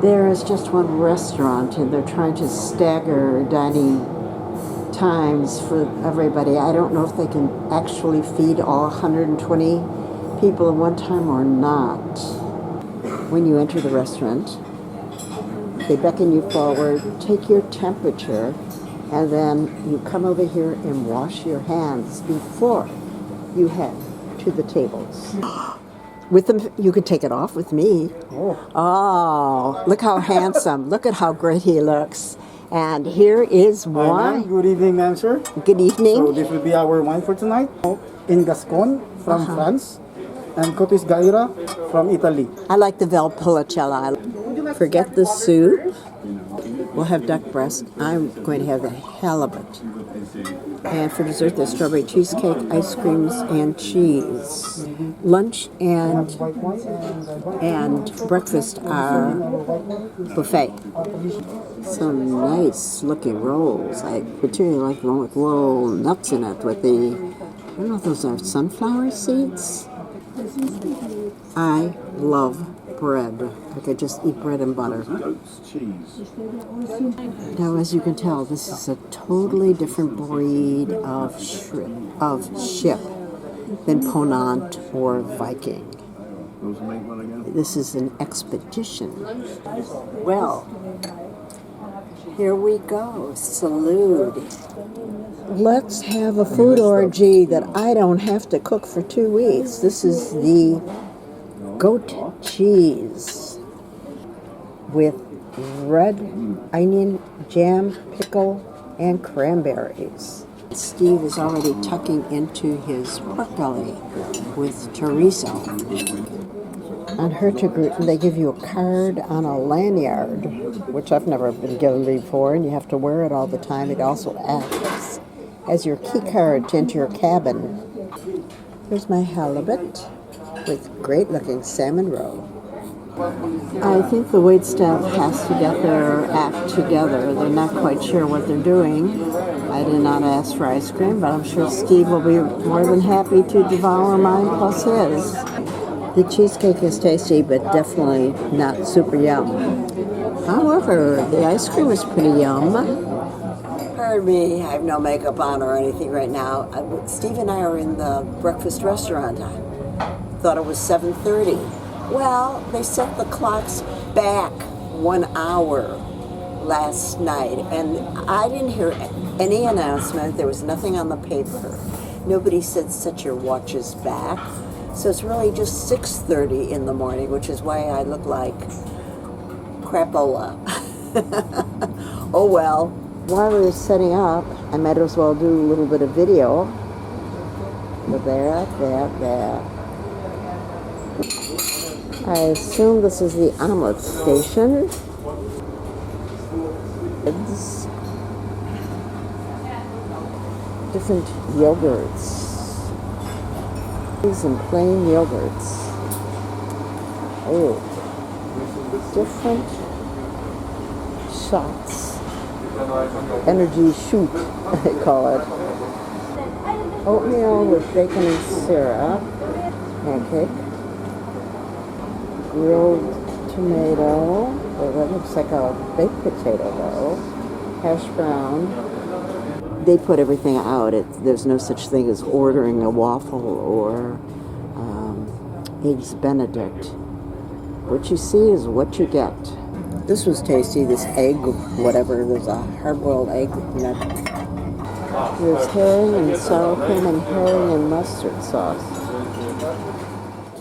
There is just one restaurant, and they're trying to stagger dining times for everybody. I don't know if they can actually feed all 120 people at one time or not. When you enter the restaurant, they beckon you forward, take your temperature, and then you come over here and wash your hands before you head to the tables. With them, you could take it off with me. Oh, look how handsome. Look at how great he looks. And here is wine. Good evening, ma'am, sir. Good evening. So this will be our wine for tonight. In Gascon from France, and Cotis Gaira from Italy. I like the Valpolicella. Forget the soup. We'll have duck breast. I'm going to have the halibut. And for dessert, there's strawberry cheesecake, ice creams, and cheese. Lunch and breakfast are buffet. Some nice looking rolls. I particularly like the one with little nuts in it with the, I don't know if those are sunflower seeds. I love bread. I could just eat bread and butter. Now, as you can tell, this is a totally different breed of ship than Ponant or Viking. This is an expedition. Well, here we go. Salute. Let's have a food orgy that I don't have to cook for 2 weeks. This is the goat cheese with red onion, jam, pickle, and cranberries. Steve is already tucking into his pork belly with chorizo. On Hurtigruten, they give you a card on a lanyard, which I've never been given before, and you have to wear it all the time. It also acts as your key card to enter your cabin. Here's my halibut with great-looking salmon roe. I think the waitstaff has to get their act together. They're not quite sure what they're doing. I did not ask for ice cream, but I'm sure Steve will be more than happy to devour mine plus his. The cheesecake is tasty, but definitely not super yum. However, the ice cream is pretty yum. Pardon me, I have no makeup on or anything right now. Steve and I are in the breakfast restaurant. I thought it was 7:30. Well, they set the clocks back 1 hour last night, and I didn't hear any announcement. There was nothing on the paper. Nobody said set your watches back. So it's really just 6:30 in the morning, which is why I look like crapola. Oh well. While we were setting up, I might as well do a little bit of video. There. I assume this is the omelet station. It's different yogurts. These and plain yogurts. Oh, different shots. Energy shoot, they call it. Oatmeal with bacon and syrup. Pancake. Grilled tomato. Well, that looks like a baked potato though. Hash brown. They put everything out. There's no such thing as ordering a waffle or eggs Benedict. What you see is what you get. This was tasty. This egg, whatever. There's a hard-boiled egg nut. There's herring and sour cream and herring and mustard sauce.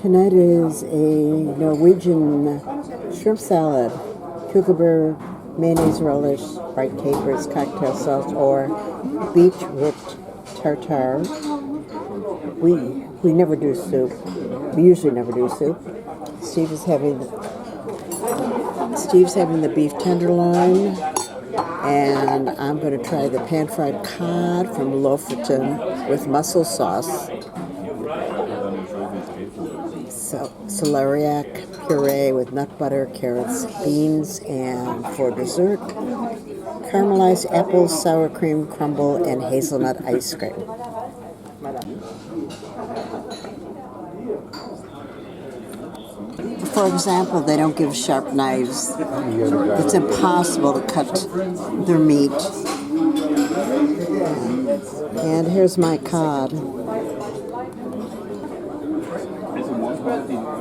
Tonight is a Norwegian shrimp salad, cucumber, mayonnaise relish, white capers, cocktail sauce, or beetroot tartare. We never do soup. We usually never do soup. Steve's having the beef tenderloin, and I'm going to try the pan-fried cod from Lofoten with mussel sauce. So, celeriac puree with nut butter, carrots, beans, and for dessert, caramelized apples, sour cream crumble, and hazelnut ice cream. For example, they don't give sharp knives. It's impossible to cut their meat. And here's my cod.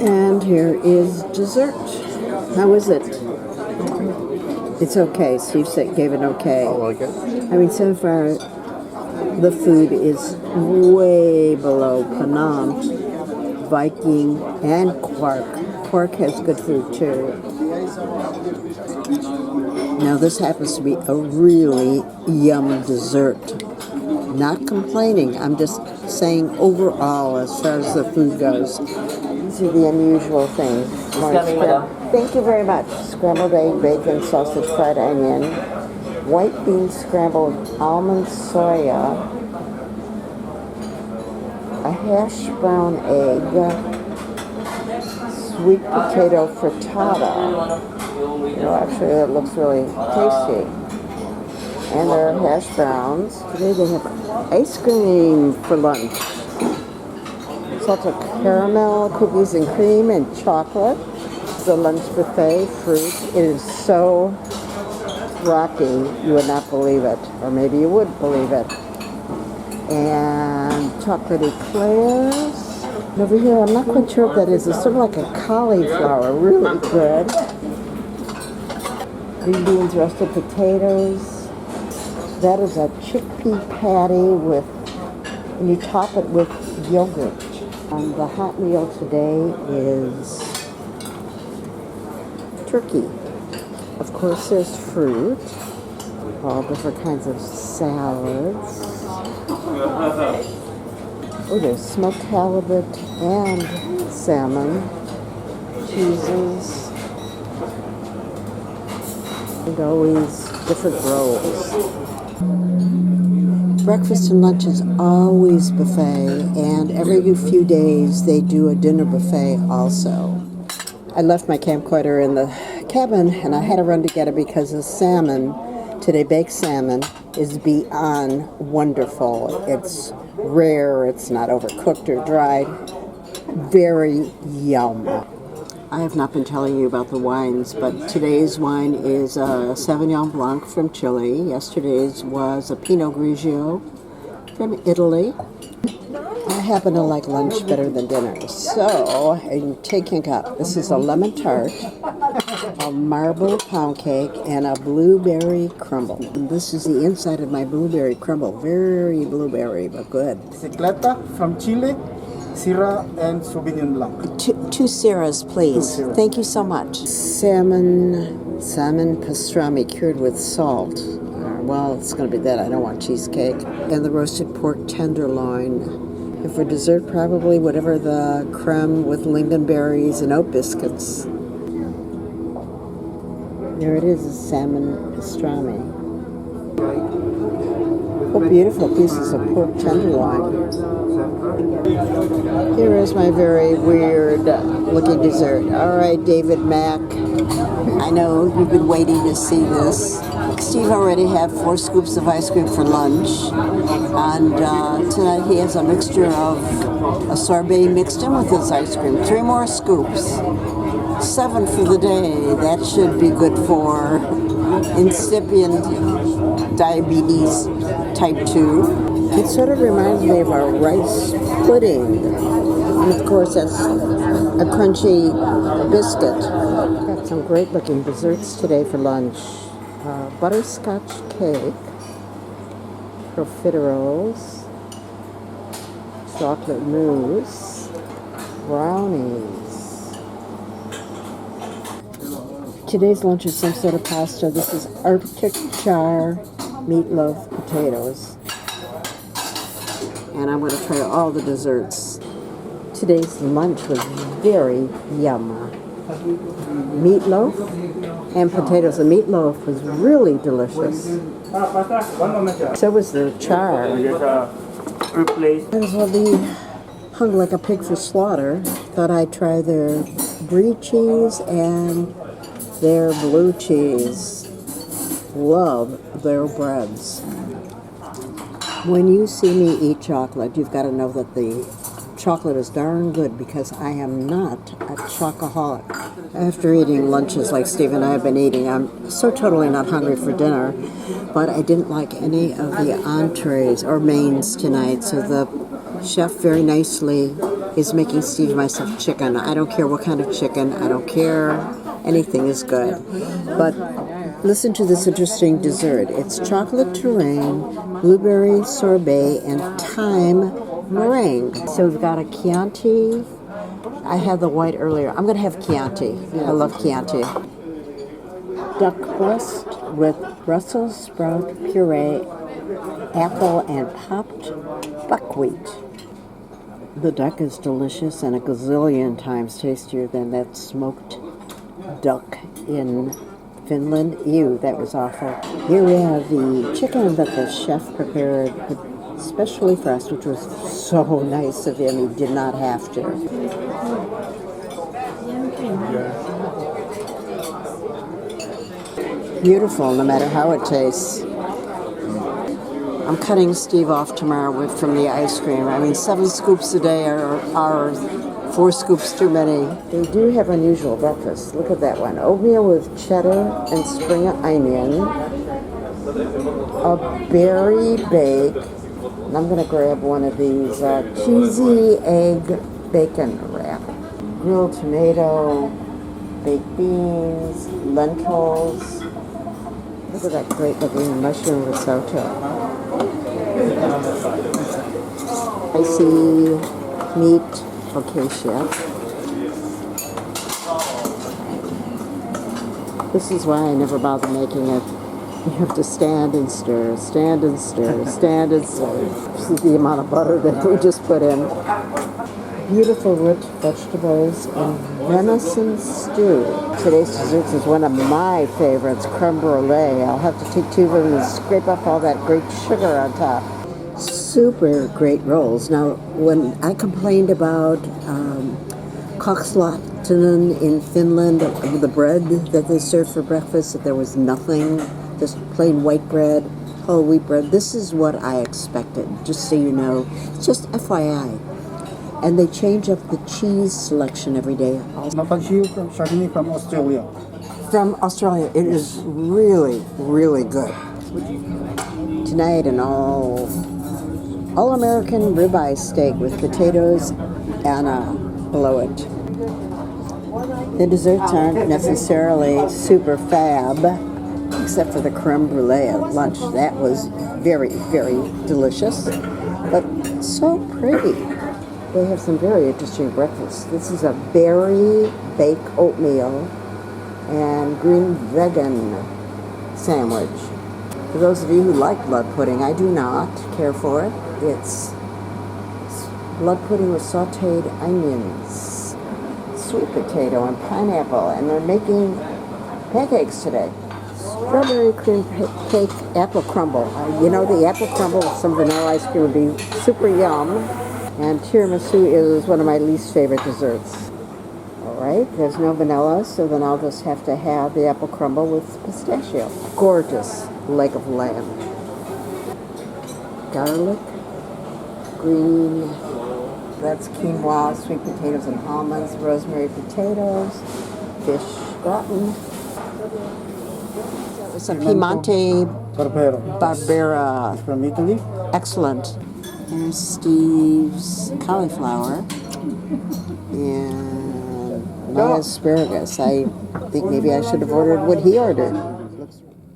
And here is dessert. How is it? It's okay. Steve gave it okay. I like it. I mean, so far, the food is way below Ponant, Viking, and Quark. Quark has good food, too. Now, this happens to be a really yum dessert. Not complaining. I'm just saying overall, as far as the food goes. These are the unusual things. Thank you very much. Scrambled egg, bacon, sausage, fried onion, white bean scrambled almond soya, a hash brown egg, sweet potato frittata. You know, actually, that looks really tasty. And there are hash browns. Today they have ice cream for lunch. Salted caramel, cookies and cream, and chocolate. The lunch buffet, fruit. It is so rocking, you would not believe it. Or maybe you would believe it. And chocolate eclairs. And over here, I'm not quite sure what that is. It's sort of like a cauliflower. Really good. Green beans, roasted potatoes. That is a chickpea patty with, and you top it with yogurt. The hot meal today is turkey. Of course, there's fruit, all different kinds of salads. Oh, there's smoked halibut and salmon, cheeses, and always different rolls. Breakfast and lunch is always buffet, and every few days they do a dinner buffet also. I left my camcorder in the cabin, and I had to run to get it because the salmon, today baked salmon, is beyond wonderful. It's rare, it's not overcooked or dried. Very yum. I have not been telling you about the wines, but today's wine is a Sauvignon Blanc from Chile. Yesterday's was a Pinot Grigio from Italy. I happen to like lunch better than dinner, so I'm taking up. This is a lemon tart, a marble pound cake, and a blueberry crumble. And this is the inside of my blueberry crumble. Very blueberry, but good. Bicicleta from Chile, Syrah, and Sauvignon Blanc. Two Syrahs, please. Thank you so much. Salmon pastrami cured with salt. Well, it's going to be that. I don't want cheesecake. And the roasted pork tenderloin. And for dessert, probably whatever the creme with lingonberries and oat biscuits. There it is, a salmon pastrami. Oh, beautiful pieces of pork tenderloin. Here is my very weird looking dessert. All right, David Mack. I know you've been waiting to see this. Steve already had 4 scoops of ice cream for lunch. And tonight he has a mixture of a sorbet mixed in with his ice cream. 3 more scoops. 7 for the day. That should be good for incipient diabetes type 2. It sort of reminds me of our rice pudding. And of course, that's a crunchy biscuit. Got some great looking desserts today for lunch. Butterscotch cake, profiteroles, chocolate mousse, brownies. Today's lunch is some sort of pasta. This is Arctic char meatloaf potatoes. And I'm going to try all the desserts. Today's lunch was very yum. Meatloaf and potatoes. The meatloaf was really delicious. So was the char. As well, they hung like a pig for slaughter. Thought I'd try their brie cheese and their blue cheese. Love their breads. When you see me eat chocolate, you've got to know that the chocolate is darn good because I am not a chocoholic. After eating lunches like Steve and I have been eating, I'm so totally not hungry for dinner, but I didn't like any of the entrees or mains tonight, so the chef very nicely is making Steve and myself chicken. I don't care what kind of chicken, I don't care, anything is good. But listen to this interesting dessert. It's chocolate terrain, blueberry sorbet, and thyme meringue. So we've got a Chianti. I had the white earlier. I'm going to have Chianti. I love Chianti. Duck breast with Brussels sprout puree, apple, and popped buckwheat. The duck is delicious and a gazillion times tastier than that smoked duck in Finland. Ew, that was awful. Here we have the chicken that the chef prepared especially for us, which was so nice of him. He did not have to. Beautiful, no matter how it tastes. I'm cutting Steve off tomorrow from the ice cream. I mean, 7 scoops a day are 4 scoops too many. They do have unusual breakfast. Look at that one. Oatmeal with cheddar and spring onion. A berry bake. And I'm going to grab one of these cheesy egg bacon wrap. Grilled tomato, baked beans, lentils. Look at that great looking mushroom risotto. Spicy meat. Okay, chef. This is why I never bother making it. You have to stand and stir, stand and stir, stand and stir. This is the amount of butter that we just put in. Beautiful rich vegetables and venison stew. Today's desserts is one of my favorites, creme brulee. I'll have to take 2 of them and scrape off all that great sugar on top. Super great rolls. Now, when I complained about kokslahtinen in Finland, the bread that they served for breakfast, that there was nothing, just plain white bread, whole wheat bread. This is what I expected, just so you know. It's just FYI. And they change up the cheese selection every day. Chardonnay from Australia. From Australia. It is really, really good. Tonight, an all-American ribeye steak with potatoes and below it. The desserts aren't necessarily super fab, except for the creme brulee at lunch. That was very, very delicious, but so pretty. They have some very interesting breakfasts. This is a berry baked oatmeal and green vegan sandwich. For those of you who like blood pudding, I do not care for it. It's blood pudding with sauteed onions, sweet potato, and pineapple, and they're making pancakes today. Strawberry cream cake apple crumble. You know, the apple crumble with some vanilla ice cream would be super yum. And tiramisu is one of my least favorite desserts. Alright, there's no vanilla, so then I'll just have to have the apple crumble with pistachio. Gorgeous leg of lamb. Garlic, green, that's quinoa, sweet potatoes and almonds, rosemary potatoes, fish gratin. Some Piemonte Barbera. From Italy. Excellent. There's Steve's cauliflower and my asparagus. I think maybe I should have ordered what he ordered.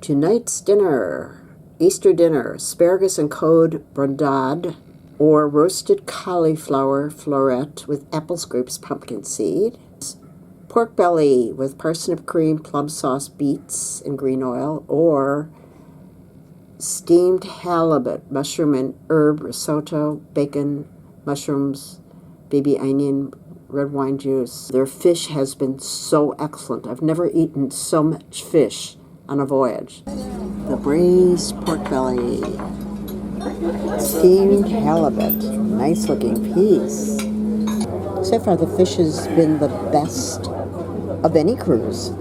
Tonight's dinner, Easter dinner, asparagus and code brandade or roasted cauliflower floret with apple scrapes, pumpkin seed. Pork belly with parsnip cream, plum sauce, beets, and green oil, or steamed halibut, mushroom and herb risotto, bacon, mushrooms, baby onion, red wine juice. Their fish has been so excellent. I've never eaten so much fish on a voyage. The braised pork belly, steamed halibut, nice looking piece. So far the fish has been the best of any cruise.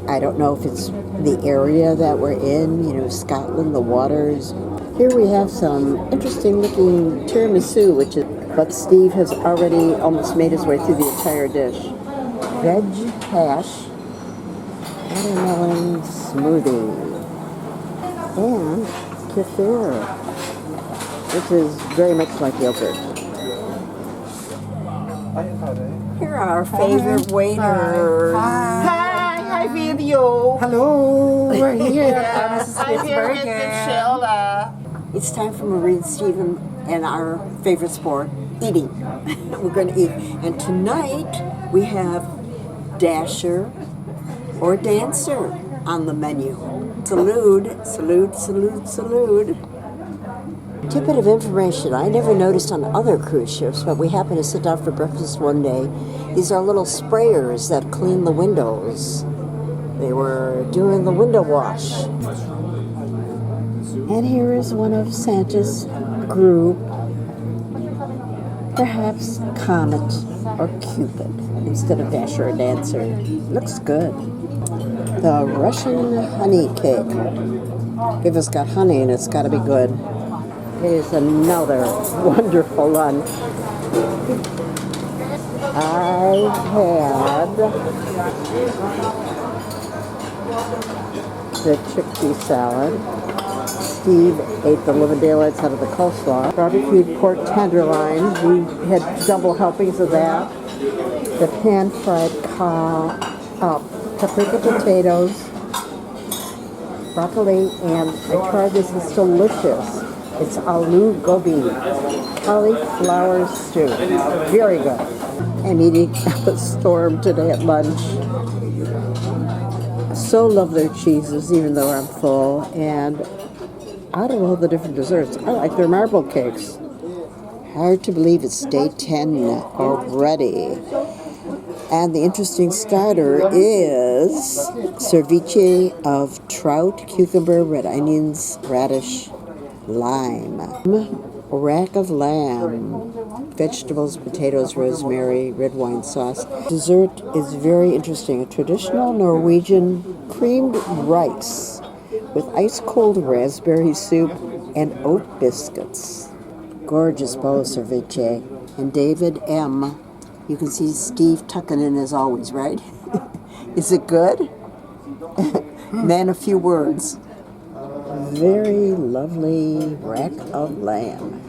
I don't know if it's the area that we're in, you know, Scotland, the waters. Here we have some interesting looking tiramisu, but Steve has already almost made his way through the entire dish. Veg hash, watermelon smoothie, and kefir, which is very much like yogurt. Here are our favorite waiters. Hi video. Hello, we're here at I'm here with Spitsbergen. Michelle. It's time for Marie and Stephen and our favorite sport, eating. We're going to eat. And tonight we have Dasher or Dancer on the menu. Salute, salute, salute, salute. Tidbit of information I never noticed on other cruise ships, but we happened to sit down for breakfast one day. These are little sprayers that clean the windows. They were doing the window wash. And here is one of Santa's group. Perhaps Comet or Cupid instead of Dasher or Dancer. Looks good. The Russian honey cake. If it's got honey in it, it's got to be good. Here's another wonderful lunch. I had the chickpea salad. Steve ate the living daylights out of the coleslaw. Barbecued pork tenderloin. We had double helpings of that. The pan-fried paprika potatoes, broccoli, and I tried this. It's delicious. It's aloo gobi, cauliflower stew. Very good. I'm eating a storm today at lunch. So love their cheeses, even though I'm full. And out of all the different desserts, I like their marble cakes. Hard to believe it's day 10 already. And the interesting starter is ceviche of trout, cucumber, red onions, radish, lime, rack of lamb, vegetables, potatoes, rosemary, red wine sauce. Dessert is very interesting. A traditional Norwegian creamed rice with ice-cold raspberry soup and oat biscuits. Gorgeous bowl of ceviche. And David M. You can see Steve tucking in as always, right? Is it good? Man, a few words. Very lovely rack of lamb.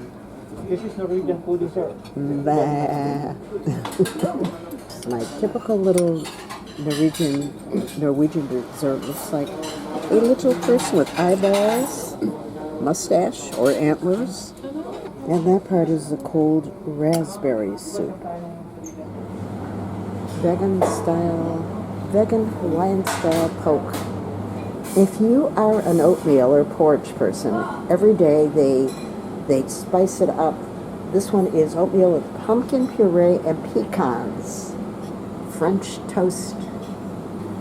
This is Norwegian food dessert. Bah. My typical little Norwegian dessert looks like a little person with eyeballs, mustache, or antlers. And that part is the cold raspberry soup. Vegan Hawaiian style poke. If you are an oatmeal or porridge person, every day they spice it up. This one is oatmeal with pumpkin puree and pecans. French toast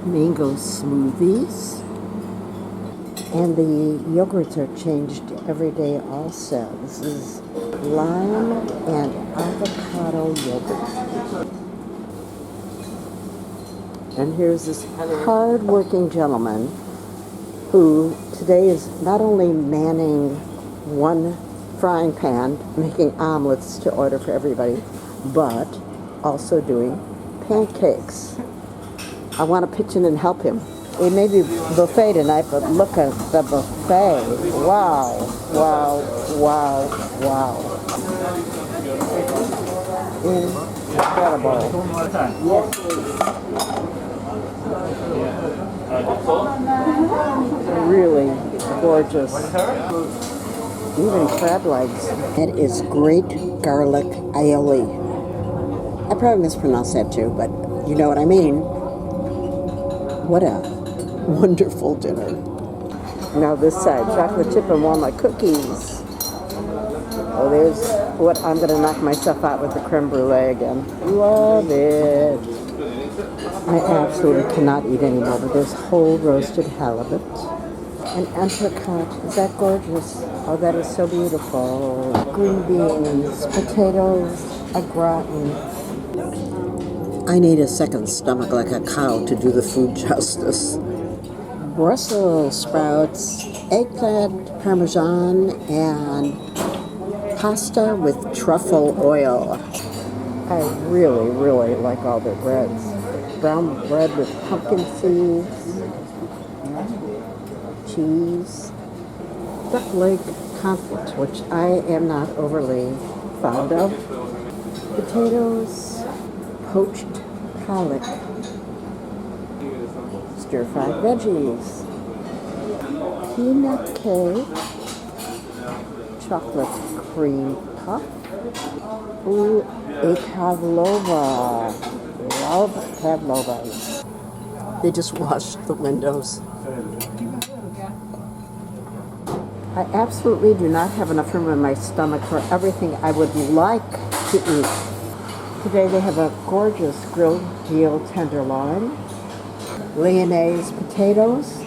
mango smoothies. And the yogurts are changed every day also. This is lime and avocado yogurt. And here's this hard-working gentleman who today is not only manning one frying pan, making omelets to order for everybody, but also doing pancakes. I want to pitch in and help him. It may be buffet tonight, but look at the buffet. Wow, wow, wow, wow. Incredible. Yes. Really gorgeous. Even crab legs. It is great garlic aioli. I probably mispronounced that too, but you know what I mean. What a wonderful dinner. Now this side, chocolate chip and walnut cookies. Oh, there's what I'm going to knock myself out with the creme brulee again. Love it. I absolutely cannot eat anymore, but there's whole roasted halibut and entrecôte. Is that gorgeous? Oh, that is so beautiful. Green beans, potatoes, au gratin. I need a second stomach like a cow to do the food justice. Brussels sprouts, eggplant, parmesan, and pasta with truffle oil. I really, really like all their breads. brown bread with pumpkin seeds, cheese, duck leg confit, which I am not overly fond of, potatoes, poached pollock, stir-fried veggies, peanut cake, chocolate cream puff, ooh, a pavlova. Love pavlovas. They just washed the windows. I absolutely do not have enough room in my stomach for everything I would like to eat. Today they have a gorgeous grilled veal tenderloin, Lyonnaise potatoes,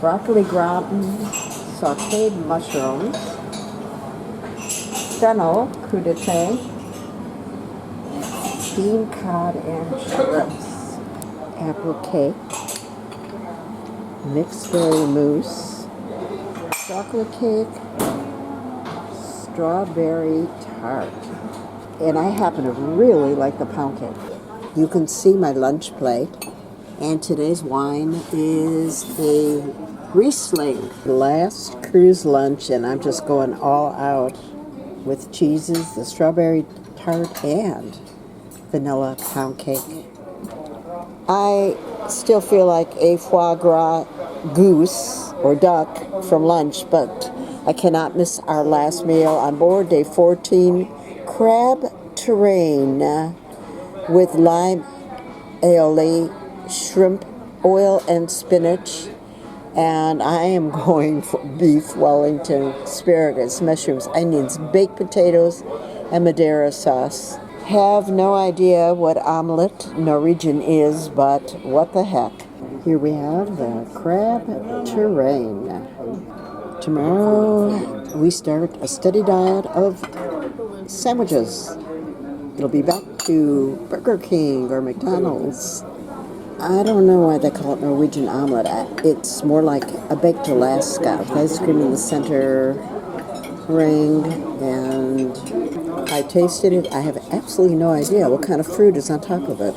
broccoli gratin, sauteed mushrooms, fennel crudité, bean cod and shrimps, apple cake, mixed berry mousse, chocolate cake, strawberry tart. And I happen to really like the pound cake. You can see my lunch plate. And today's wine is a Riesling. Last cruise lunch, and I'm just going all out with cheeses, the strawberry tart, and vanilla pound cake. I still feel like a foie gras goose or duck from lunch, but I cannot miss our last meal on board day 14, crab terrain with lime aioli, shrimp, oil, and spinach. And I am going for beef Wellington, asparagus, mushrooms, onions, baked potatoes, and Madeira sauce. Have no idea what omelette Norwegian is, but what the heck. Here we have the crab terrain. Tomorrow we start a steady diet of sandwiches. It'll be back to Burger King or McDonald's. I don't know why they call it Norwegian omelet. It's more like a baked Alaska with ice cream in the center ring, and I tasted it. I have absolutely no idea what kind of fruit is on top of it.